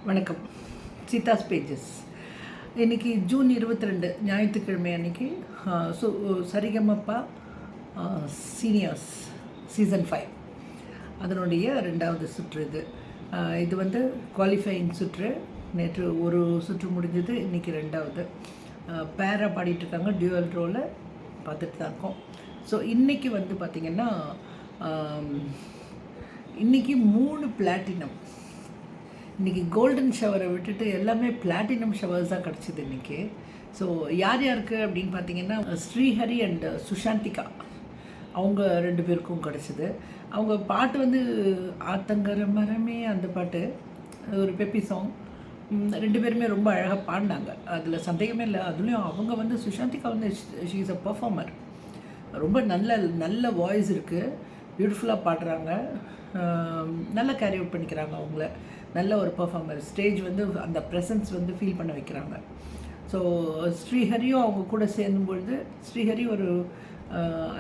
வணக்கம். சீதாஸ் பேஜஸ். இன்றைக்கி ஜூன் 22 ஞாயிற்றுக்கிழமை அன்றைக்கி சரிகமப்பா சீனியர்ஸ் சீசன் 5 அதனுடைய 2வது சுற்று இது. இது வந்து குவாலிஃபையிங் சுற்று. நேற்று ஒரு சுற்று முடிஞ்சது, இன்றைக்கி 2வது. பேராக பாடிட்டுருக்காங்க, டியூவல் ரோலை பார்த்துட்டு தான் இருக்கோம். ஸோ இன்றைக்கி வந்து பார்த்திங்கன்னா இன்றைக்கி 3 பிளாட்டினம். இன்றைக்கி கோல்டன் ஷவரை விட்டுட்டு எல்லாமே பிளாட்டினம் ஷவர்ஸ் தான் கிடச்சிது இன்றைக்கி. ஸோ யார் யாருக்கு அப்படின்னு பார்த்தீங்கன்னா, ஸ்ரீஹரி அண்ட் சுஷாந்திகா அவங்க 2 பேருக்கும் கிடச்சிது. அவங்க பாட்டு வந்து ஆத்தங்கர மரமே, அந்த பாட்டு ஒரு பெப்பி சாங். 2 பேருமே ரொம்ப அழகாக பாடினாங்க, அதில் சந்தேகமே இல்லை. அதுலேயும் அவங்க வந்து சுஷாந்திகா வந்து ஷீ இஸ் அ பர்ஃபார்மர். ரொம்ப நல்ல வாய்ஸ் இருக்குது, பியூட்டிஃபுல்லாக பாடுறாங்க, நல்லா கேரி அவுட் பண்ணிக்கிறாங்க. அவங்கள நல்ல ஒரு பர்ஃபார்மர். ஸ்டேஜ் வந்து அந்த ப்ரெசன்ஸ் வந்து ஃபீல் பண்ண வைக்கிறாங்க. ஸோ ஸ்ரீஹரியும் அவங்க கூட சேர்ந்தும்பொழுது, ஸ்ரீஹரி ஒரு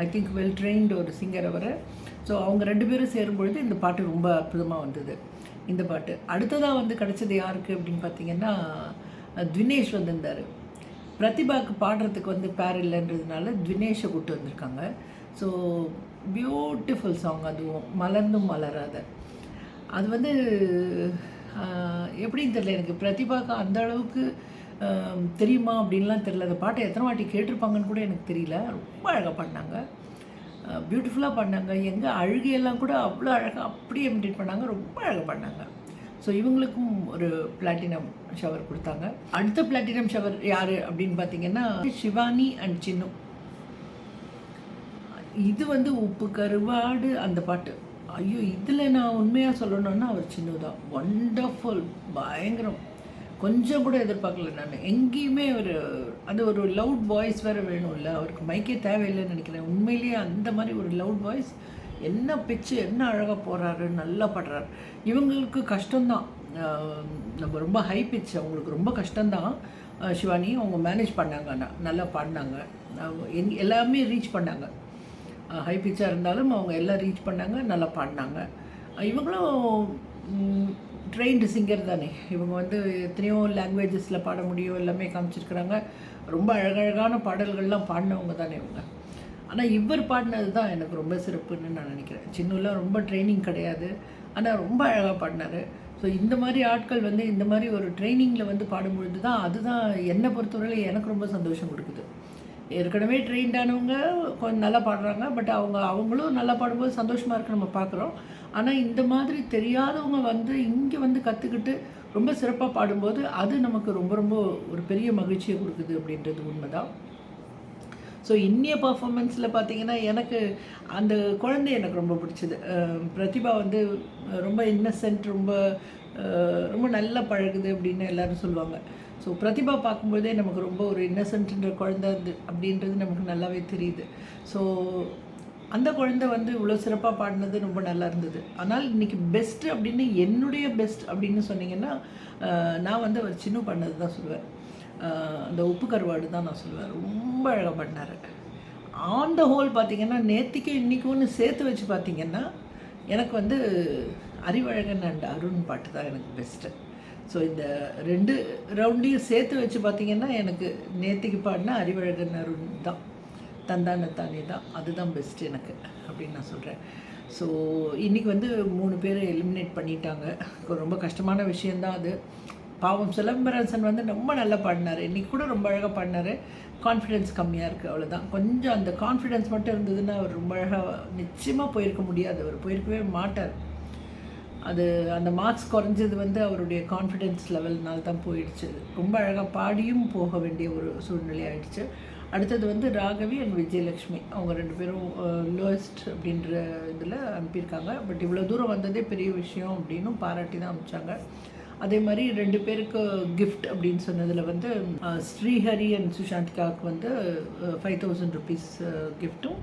ஐ திங்க் வெல் ட்ரெயின்டு ஒரு சிங்கர் அவர். ஸோ அவங்க 2 பேரும் சேரும்பொழுது இந்த பாட்டு ரொம்ப அற்புதமாக வந்தது. இந்த பாட்டு அடுத்ததாக வந்து கிடச்சது யாருக்கு அப்படின்னு பார்த்தீங்கன்னா, தினேஷ் வந்திருந்தார். பிரதிபாவுக்கு பாடுறதுக்கு வந்து பேர் இல்லைன்றதுனால தினேஷை கூப்பிட்டு வந்திருக்காங்க. ஸோ பியூட்டிஃபுல் சாங், அதுவும் மலர்ந்தும் மலராத. அது வந்து எப்படின்னு தெரியல எனக்கு, பிரதிபாவுக்கு அந்த அளவுக்கு தெரியுமா அப்படின்லாம் தெரியல. அந்த பாட்டை எத்தனை வாட்டி கேட்டிருப்பாங்கன்னு கூட எனக்கு தெரியல. ரொம்ப அழகாக பாடினாங்க, பியூட்டிஃபுல்லாக பாடினாங்க. எங்கள் அழுகையெல்லாம் கூட அவ்வளோ அழகாக அப்படியே இமிடேட் பண்ணாங்க, ரொம்ப அழகாக பாடினாங்க. ஸோ இவங்களுக்கும் ஒரு பிளாட்டினம் ஷவர் கொடுத்தாங்க. அடுத்த பிளாட்டினம் ஷவர் யார் அப்படின்னு பார்த்தீங்கன்னா, ஷிவானி அண்ட் சின்னு. இது வந்து உப்பு கருவாடு அந்த பாட்டு. ஐயோ, இதில் நான் உண்மையாக சொல்லணுன்னா அவர் சின்னு தான். ஒண்டர்ஃபுல், பயங்கரம். கொஞ்சம் கூட எதிர்பார்க்கல நான் எங்கேயுமே. அது ஒரு லவுட் வாய்ஸ் வேறு வேணும் இல்லை, அவருக்கு மைக்கே தேவையில்லைன்னு நினைக்கிறேன். உண்மையிலேயே அந்த மாதிரி ஒரு லவுட் வாய்ஸ், என்ன பிச்சு, என்ன அழகாக போகிறாரு, நல்லா பாடுறாரு. இவங்களுக்கு கஷ்டம்தான், நம்ம ரொம்ப ஹை பிச், அவங்களுக்கு ரொம்ப கஷ்டம்தான். சிவானி அவங்க மேனேஜ் பண்ணாங்க, ஆனால் நல்லா பாடினாங்க. எல்லாமே ரீச் பண்ணாங்க. ஹை பிச்சாக இருந்தாலும் அவங்க எல்லாம் ரீச் பண்ணாங்க, நல்லா பாடினாங்க. இவங்களும் ட்ரெயின்டு சிங்கர் தானே. இவங்க வந்து எத்தனையோ லாங்குவேஜஸில் பாட முடியும், எல்லாமே காமிச்சிருக்கிறாங்க. ரொம்ப அழகழகான பாடல்கள்லாம் பாடினவங்க தானே இவங்க. ஆனால் இவர் பாடினது தான் எனக்கு ரொம்ப சிறப்புன்னு நான் நினைக்கிறேன். சின்னலாம் ரொம்ப ட்ரைனிங் கிடையாது, ஆனால் ரொம்ப அழகாக பாடினார். ஸோ இந்த மாதிரி ஆட்கள் வந்து இந்த மாதிரி ஒரு ட்ரைனிங்கில் வந்து பாடும்பொழுது தான், அதுதான் என்னை பொறுத்தவரையில் எனக்கு ரொம்ப சந்தோஷம் கொடுக்குது. ஏற்கனவே ட்ரெயின்டானவங்க கொஞ்சம் நல்லா பாடுறாங்க, பட் அவங்களும் நல்லா பாடும்போது சந்தோஷமாக இருக்குது, நம்ம பார்க்குறோம். ஆனால் இந்த மாதிரி தெரியாதவங்க வந்து இங்கே வந்து கற்றுக்கிட்டு ரொம்ப சிறப்பாக பாடும்போது அது நமக்கு ரொம்ப ரொம்ப ஒரு பெரிய மகிழ்ச்சியை கொடுக்குது அப்படின்றது உண்மைதான். ஸோ இன்னிய பர்ஃபார்மன்ஸில் பார்த்தீங்கன்னா, எனக்கு அந்த குழந்தை எனக்கு ரொம்ப பிடிச்சது. பிரதிபா வந்து ரொம்ப இன்னசென்ட், ரொம்ப ரொம்ப நல்லா பழகுது அப்படின்னு எல்லோரும் சொல்லுவாங்க. ஸோ பிரதிபா பார்க்கும்போதே நமக்கு ரொம்ப ஒரு இன்னசென்ட்ன்ற குழந்தை அப்படின்றது நமக்கு நல்லாவே தெரியுது. ஸோ அந்த குழந்தை வந்து இவ்வளோ சிறப்பாக பாடினது ரொம்ப நல்லா இருந்தது. ஆனால் இன்றைக்கி பெஸ்ட்டு அப்படின்னு, என்னுடைய பெஸ்ட் அப்படின்னு சொன்னிங்கன்னா, நான் வந்து அவர் சின்ன பண்ணது தான் சொல்லுவேன். அந்த உப்பு கருவாடு தான் நான் சொல்லுவேன். ரொம்ப அழகாக பண்ணார். ஆன் த ஹோல் பார்த்திங்கன்னா, நேற்றுக்கு இன்றைக்கி ஒன்று சேர்த்து வச்சு பார்த்திங்கன்னா, எனக்கு வந்து அறிவழகன் அண்ட் அருண் பாட்டு தான் எனக்கு பெஸ்ட்டு. ஸோ இந்த 2 ரவுண்டையும் சேர்த்து வச்சு பார்த்திங்கன்னா, எனக்கு நேற்றுக்கு பாடினா அறிவழகன் அருண் தான், தந்தான தானே தான், அதுதான் பெஸ்ட்டு எனக்கு அப்படின்னு நான் சொல்கிறேன். ஸோ இன்றைக்கி வந்து 3 பேரை எலிமினேட் பண்ணிட்டாங்க. ரொம்ப கஷ்டமான விஷயந்தான் அது. பாவம் சிலம்பரசன் வந்து ரொம்ப நல்லா பாடினார், இன்றைக்கி கூட ரொம்ப அழகாக பாடினார். கான்ஃபிடென்ஸ் கம்மியாக இருக்குது, அவ்வளோதான். கொஞ்சம் அந்த கான்ஃபிடென்ஸ் மட்டும் இருந்ததுன்னா அவர் ரொம்ப அழகாக நிச்சயமாக போயிருக்க முடியாது, அவர் போயிருக்கவே மாட்டார். அது அந்த மார்க்ஸ் குறைஞ்சது வந்து அவருடைய கான்ஃபிடென்ஸ் லெவல்னால் தான் போயிடுச்சு. ரொம்ப அழகாக பாடியும் போக வேண்டிய ஒரு சூழ்நிலை ஆகிடுச்சு. அடுத்தது வந்து ராகவி அண்ட் விஜயலக்ஷ்மி, அவங்க 2 பேரும் லோயஸ்ட் அப்படின்ற இதில் அனுப்பியிருக்காங்க. பட் இவ்வளோ தூரம் வந்ததே பெரிய விஷயம் அப்படின்னு பாராட்டி தான் அனுப்பிச்சாங்க. அதே மாதிரி 2 பேருக்கு கிஃப்ட் அப்படின்னு சொன்னதில் வந்து ஸ்ரீஹரி அண்ட் சுஷாந்திகாவுக்கு வந்து 5000 rupees கிஃப்ட்டும்,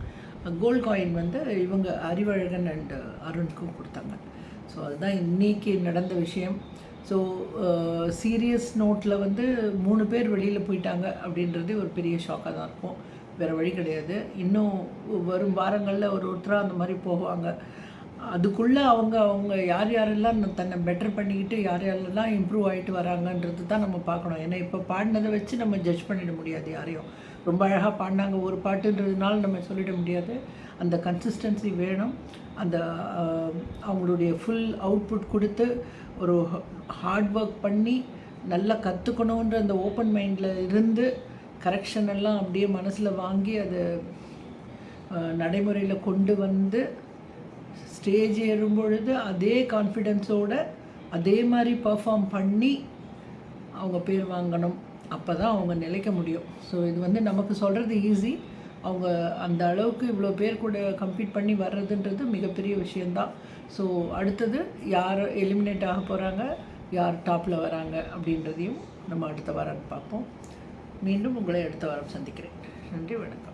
கோல்ட் காயின் வந்து இவங்க அறிவழகன் அண்ட் அருணுக்கும் கொடுத்தாங்க. ஸோ அதுதான் இன்றைக்கி நடந்த விஷயம். ஸோ சீரியஸ் நோட்டில் வந்து 3 பேர் வெளியில் போயிட்டாங்க அப்படின்றது ஒரு பெரிய ஷாக்காக தான் இருக்கும். வேறு வழி கிடையாது. இன்னும் வரும் வாரங்களில் ஒருத்தராக அந்த மாதிரி போவாங்க. அதுக்குள்ளே அவங்க அவங்க யார் யாரெல்லாம் தன்னை பெட்டர் பண்ணிக்கிட்டு யார் யாரெல்லாம் இம்ப்ரூவ் ஆகிட்டு வராங்கன்றது தான் நம்ம பார்க்கணும். ஏன்னா இப்போ பாடினதை வச்சு நம்ம ஜட்ஜ் பண்ணிட முடியாது யாரையும். ரொம்ப அழகாக பாடினாங்க ஒரு பாட்டுன்றதுனால நம்ம சொல்லிட முடியாது. அந்த கன்சிஸ்டன்சி வேணும். அந்த அவங்களுடைய ஃபுல் அவுட்புட் கொடுத்து ஒரு ஹார்ட் ஒர்க் பண்ணி நல்லா கற்றுக்கணுன்ற அந்த ஓப்பன் மைண்டில் இருந்து கரெக்ஷன் எல்லாம் அப்படியே மனசில் வாங்கி அதை நடைமுறையில் கொண்டு வந்து ஸ்டேஜ் ஏறும் பொழுது அதே கான்ஃபிடென்ஸோடு அதே மாதிரி பர்ஃபார்ம் பண்ணி அவங்க பேர் வாங்கணும். அப்போ தான் அவங்க நிலைக்க முடியும். ஸோ இது வந்து நமக்கு சொல்கிறது ஈஸி. அவங்க அந்த அளவுக்கு இவ்வளோ பேர் கூட கம்ப்ளீட் பண்ணி வர்றதுன்றது மிகப்பெரிய விஷயந்தான். ஸோ அடுத்தது யார் எலிமினேட் ஆக போகிறாங்க, யார் டாப்பில் வராங்க அப்படின்றதையும் நம்ம அடுத்த வாரம் பார்ப்போம். மீண்டும் உங்களை அடுத்த வாரம் சந்திக்கிறேன். நன்றி, வணக்கம்.